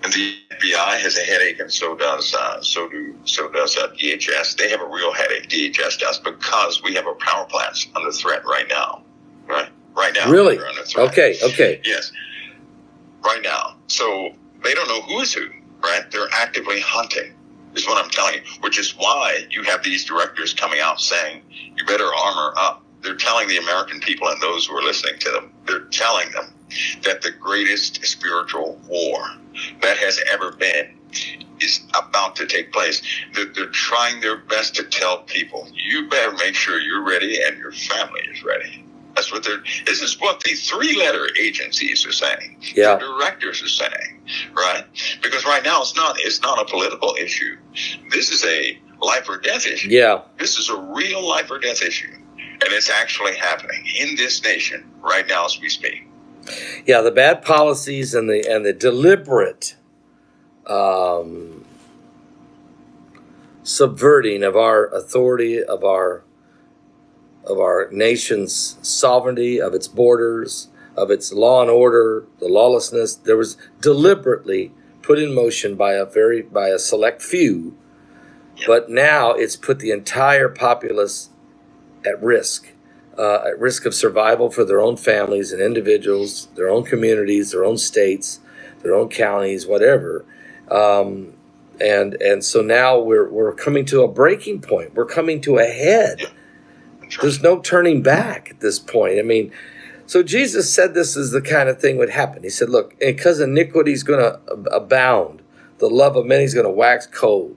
And the FBI has a headache, and so does DHS. They have a real headache. DHS does, because we have our power plants under threat right now. Right now. Really? They're under threat. Okay. Yes. Right now. So they don't know who is who. Right? They're actively hunting. Is what I'm telling you. Which is why you have these directors coming out saying you better armor up. They're telling the American people and those who are listening to them. They're telling them that the greatest spiritual war that has ever been is about to take place. They're trying their best to tell people, you better make sure you're ready and your family is ready. This is what the 3-letter agencies are saying. Yeah. The directors are saying, right? Because right now it's not a political issue. This is a life or death issue. Yeah. This is a real life or death issue. And it's actually happening in this nation right now as we speak. Yeah, the bad policies and the deliberate subverting of our authority, of our nation's sovereignty, of its borders, of its law and order, the lawlessness, there was deliberately put in motion by a select few, but now it's put the entire populace at risk of survival for their own families and individuals, their own communities, their own states, their own counties, whatever. And so now we're coming to a breaking point. We're coming to a head. Yeah. There's no turning back at this point. I mean, so Jesus said this is the kind of thing would happen. He said, look, because iniquity is going to abound, the love of many is going to wax cold.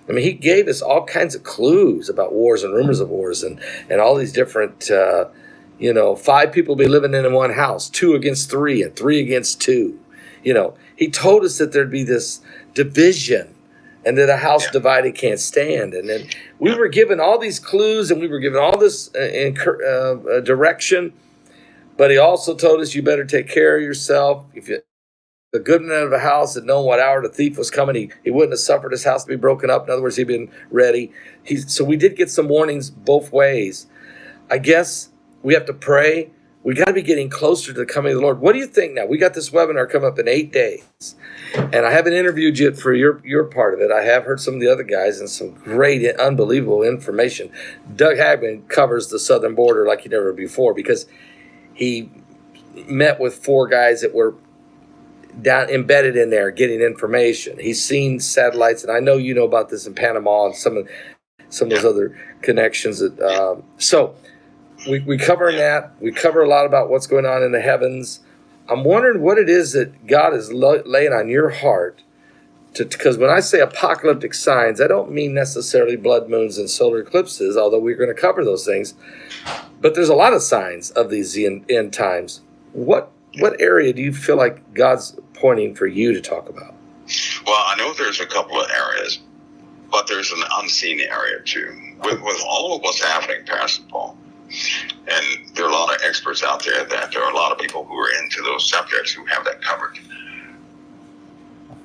I mean, he gave us all kinds of clues about wars and rumors of wars and all these different, 5 people be living in one house, 2 against 3 and 3 against 2. He told us that there'd be this division and that a house divided can't stand. And then we were given all these clues and we were given all this direction. But he also told us you better take care of yourself. If the good man of a house had known what hour the thief was coming, he wouldn't have suffered his house to be broken up. In other words, he'd been ready. So we did get some warnings both ways. I guess we have to pray. We got to be getting closer to the coming of the Lord. What do you think now? We got this webinar coming up in 8 days. And I haven't interviewed you for your part of it. I have heard some of the other guys and some great, unbelievable information. Doug Hagman covers the southern border like he never before because he met with 4 guys that were down embedded in there getting information. He's seen satellites, and I know you know about this in Panama and some of those other connections. So we cover that. We cover a lot about what's going on in the heavens. I'm wondering what it is that God is laying on your heart, because when I say apocalyptic signs, I don't mean necessarily blood moons and solar eclipses, although we're going to cover those things. But there's a lot of signs of these end times. What area do you feel like God's pointing for you to talk about? Well, I know there's a couple of areas, but there's an unseen area too. With all of what's happening, Pastor Paul, and there are a lot of experts out there that there are a lot of people who are into those subjects who have that covered.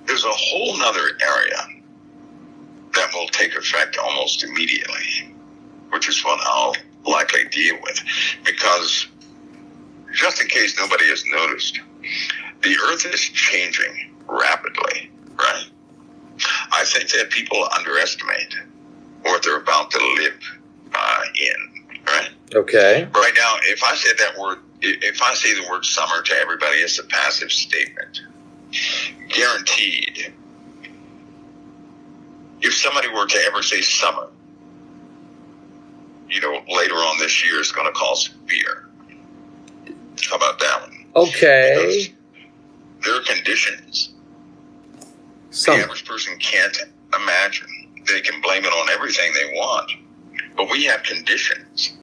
There's a whole nother area that will take effect almost immediately, which is what I'll likely deal with, because just in case nobody has noticed, the earth is changing rapidly, right? I think that people underestimate what they're about to live in, right? Okay. Right now, if I say the word summer to everybody, it's a passive statement. Guaranteed. If somebody were to ever say summer, later on this year, it's going to cause fear. How about that one? Okay. Because conditions Some. the average person can't imagine. They can blame it on everything they want. But we have conditions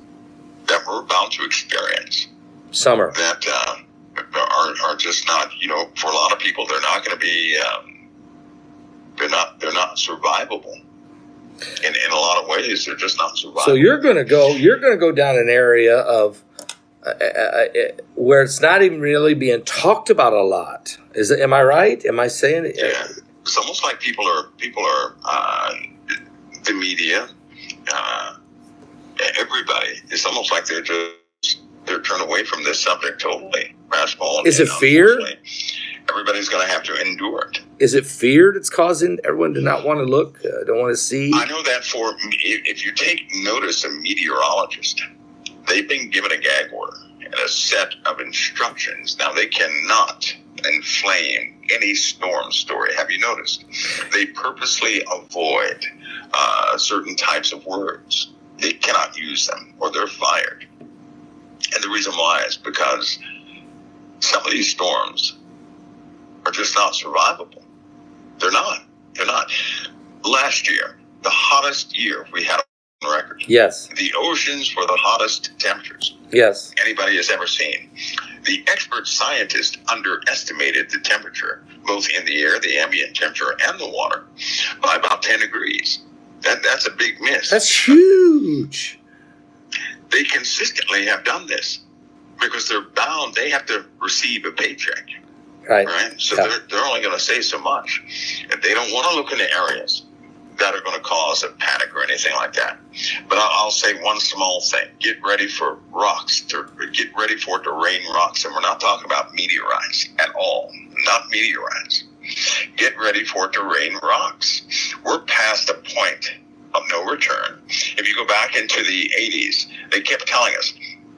that we're about to experience Summer. that are just not, for a lot of people, they're not going to be, they're not survivable. In a lot of ways, they're just not survivable. So you're going to go down an area of where it's not even really being talked about a lot. Am I right? Am I saying it? Yeah. It's almost like people are the media, everybody. It's almost like they're turned away from this subject totally. Basketball. Is it fear? Everybody's going to have to endure it. Is it fear that's causing everyone to not want to look, don't want to see? I know that if you take notice of meteorologists, they've been given a gag order and a set of instructions. Now, they cannot inflame any storm story. Have you noticed? They purposely avoid certain types of words. They cannot use them or they're fired. And the reason why is because some of these storms are just not survivable. They're not. Last year, the hottest year we had on record. Yes. The oceans were the hottest temperatures. Yes. Anybody has ever seen. The expert scientists underestimated the temperature, both in the air, the ambient temperature, and the water, by about 10 degrees. That's a big miss. That's huge. They consistently have done this because they're bound. They have to receive a paycheck. Right. So yeah. they're only going to say so much. And they don't want to look into areas that are going to cause a panic or anything like that. But I'll say one small thing. Get ready for rocks. Get ready for it to rain rocks. And we're not talking about meteorites at all. Not meteorites. Get ready for it to rain rocks. We're past a point of no return. If you go back into the 80s, they kept telling us,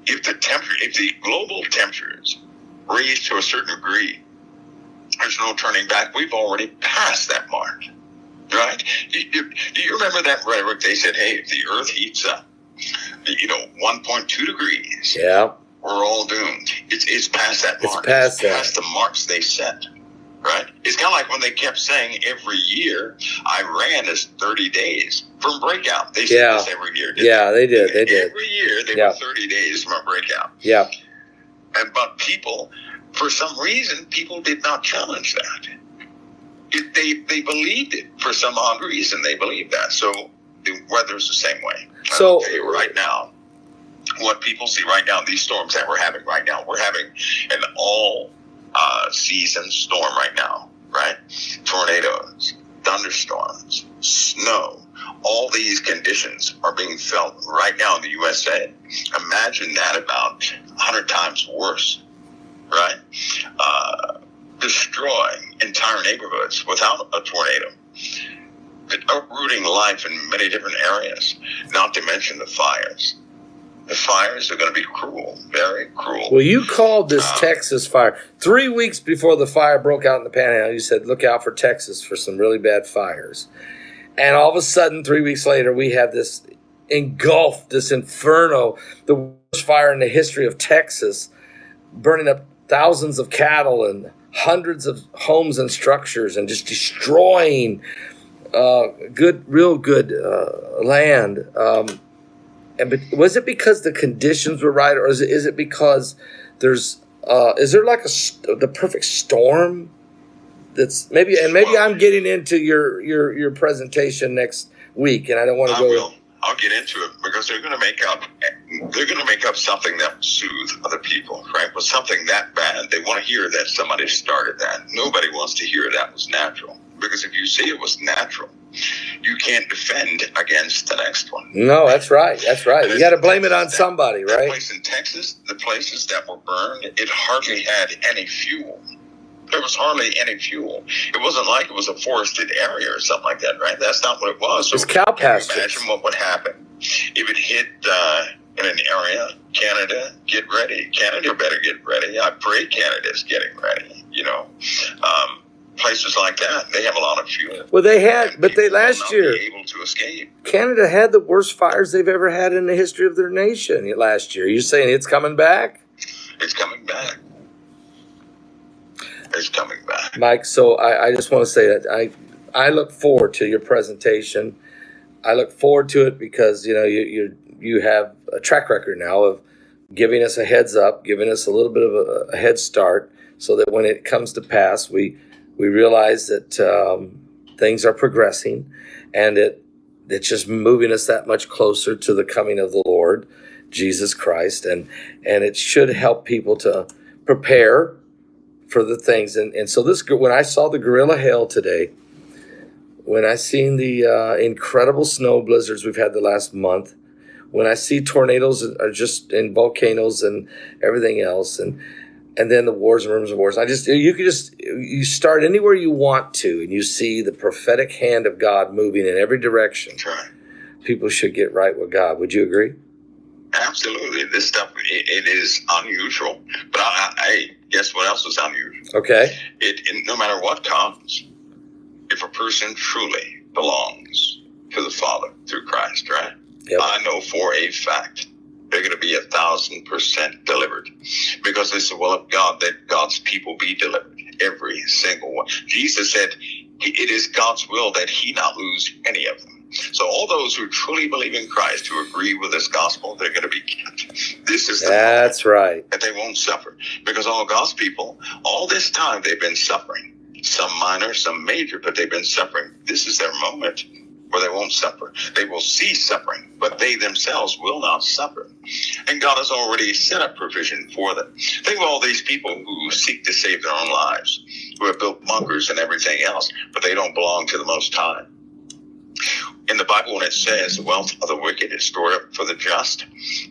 if the global temperatures raise to a certain degree, there's no turning back. We've already passed that mark, right? Do you remember that rhetoric? They said, hey, if the Earth heats up, 1.2 degrees, yeah, we're all doomed. It's past that mark. It's past the marks they set, right? It's kind of like when they kept saying every year Iran is 30 days from breakout. They said this every year. They did. Every year they were 30 days from a breakout. Yeah. But people, for some reason, people did not challenge that. They believed it for some odd reason. They believed that. So the weather's the same way. So I'll tell you right now, what people see right now, these storms that we're having right now, we're having an all-season storm right now, right? Tornadoes, thunderstorms, snow. All these conditions are being felt right now in the USA. Imagine that about 100 times worse, right? Destroying entire neighborhoods without a tornado. Uprooting life in many different areas, not to mention the fires. The fires are going to be cruel, very cruel. Well, you called this Texas fire. 3 weeks before the fire broke out in the Panhandle, you said, look out for Texas for some really bad fires. And all of a sudden, 3 weeks later, we have this engulfed, this inferno, the worst fire in the history of Texas, burning up thousands of cattle and hundreds of homes and structures and just destroying real good land. Was it because the conditions were right, or is it because is there like the perfect storm? That's maybe I'm getting into your presentation next week, and I don't want to go. I'll get into it because they're going to make up something that will soothe other people, right? With something that bad, they want to hear that somebody started that. Nobody wants to hear that was natural, because if you say it was natural, you can't defend against the next one. No, that's right. You got to blame it on somebody, right? That place in Texas, the places that were burned, it hardly had any fuel. There was hardly any fuel. It wasn't like it was a forested area or something like that, right? That's not what it was. So it's cow pastures. Imagine what would happen if it hit in an area. Canada, get ready. Canada better get ready. I pray Canada's getting ready. Places like that, they have a lot of fuel. Well, they had, but they last year be able to escape. Canada had the worst fires they've ever had in the history of their nation last year. You're saying it's coming back? It's coming back. It's coming back. Mike, so I just want to say that I look forward to your presentation. I look forward to it because you have a track record now of giving us a heads up, giving us a little bit of a head start, so that when it comes to pass, we realize that things are progressing, and it's just moving us that much closer to the coming of the Lord Jesus Christ, and it should help people to prepare for the things. And so when I saw the gorilla hail today, when I seen the incredible snow blizzards we've had the last month, when I see tornadoes are just in volcanoes and everything else, and then the wars and rumors of wars, you start anywhere you want to, and you see the prophetic hand of God moving in every direction. That's right. People should get right with God. Would you agree? Absolutely. This stuff, it is unusual. But I guess what else is unusual? Okay. No matter what comes, if a person truly belongs to the Father through Christ, right? Yep. I know for a fact they're going to be 1,000% delivered, because it's the will of God that God's people be delivered, every single one. Jesus said it is God's will that he not lose any of them. So all those who truly believe in Christ, who agree with this gospel, they're going to be kept. This is That's right. That they won't suffer, because all God's people, all this time, they've been suffering. Some minor, some major, but they've been suffering. This is their moment where they won't suffer. They will cease suffering, but they themselves will not suffer. And God has already set up provision for them. Think of all these people who seek to save their own lives, who have built bunkers and everything else, but they don't belong to the Most High. In the Bible, when it says the wealth of the wicked is stored up for the just,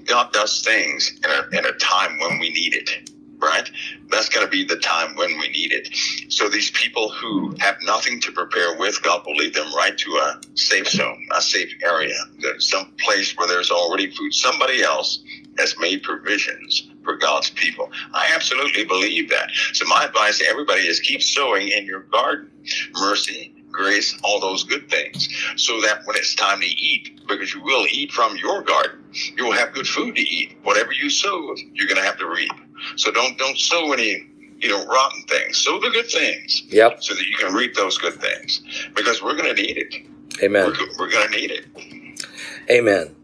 God does things in a time when we need it, right? That's going to be the time when we need it. So these people who have nothing to prepare with, God will lead them right to a safe zone, a safe area, some place where there's already food. Somebody else has made provisions for God's people. I absolutely believe that. So my advice to everybody is keep sowing in your garden. Mercy, grace, all those good things, so that when it's time to eat, because you will eat from your garden, you will have good food to eat. Whatever you sow, you're going to have to reap. So don't sow any rotten things. Sow the good things. Yep. So that you can reap those good things, because we're going to need it. Amen. We're going to need it. Amen.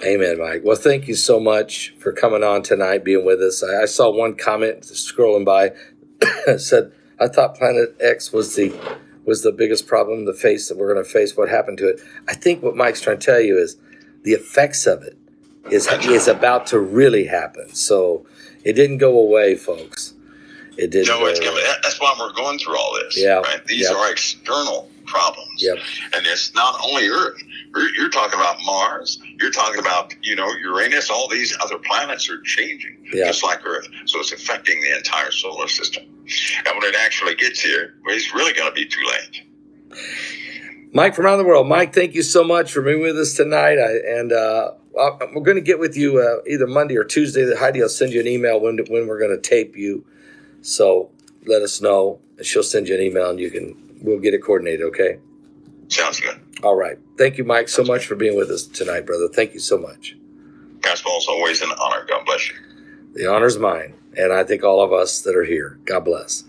Amen, Mike. Well, thank you so much for coming on tonight, being with us. I saw one comment scrolling by said, I thought Planet X was the biggest problem that we're going to face. What happened to it? I think what Mike's trying to tell you is the effects of it is about to really happen. So it didn't go away, folks. It didn't. No, it's coming. That's why we're going through all this. Yeah. Right? These are external problems. Yep. And it's not only Earth. You're talking about Mars. You're talking about, Uranus. All these other planets are changing, just like Earth. So it's affecting the entire solar system. And when it actually gets here, it's really going to be too late. Mike from around the world. Mike, thank you so much for being with us tonight. We're going to get with you either Monday or Tuesday. Heidi will send you an email when we're going to tape you. So let us know. She'll send you an email, and we'll get it coordinated, okay? Sounds good. All right. Thank you, Mike, so much for being with us tonight, brother. Thank you so much. Gospel is always an honor. God bless you. The honor's mine, and I think all of us that are here. God bless.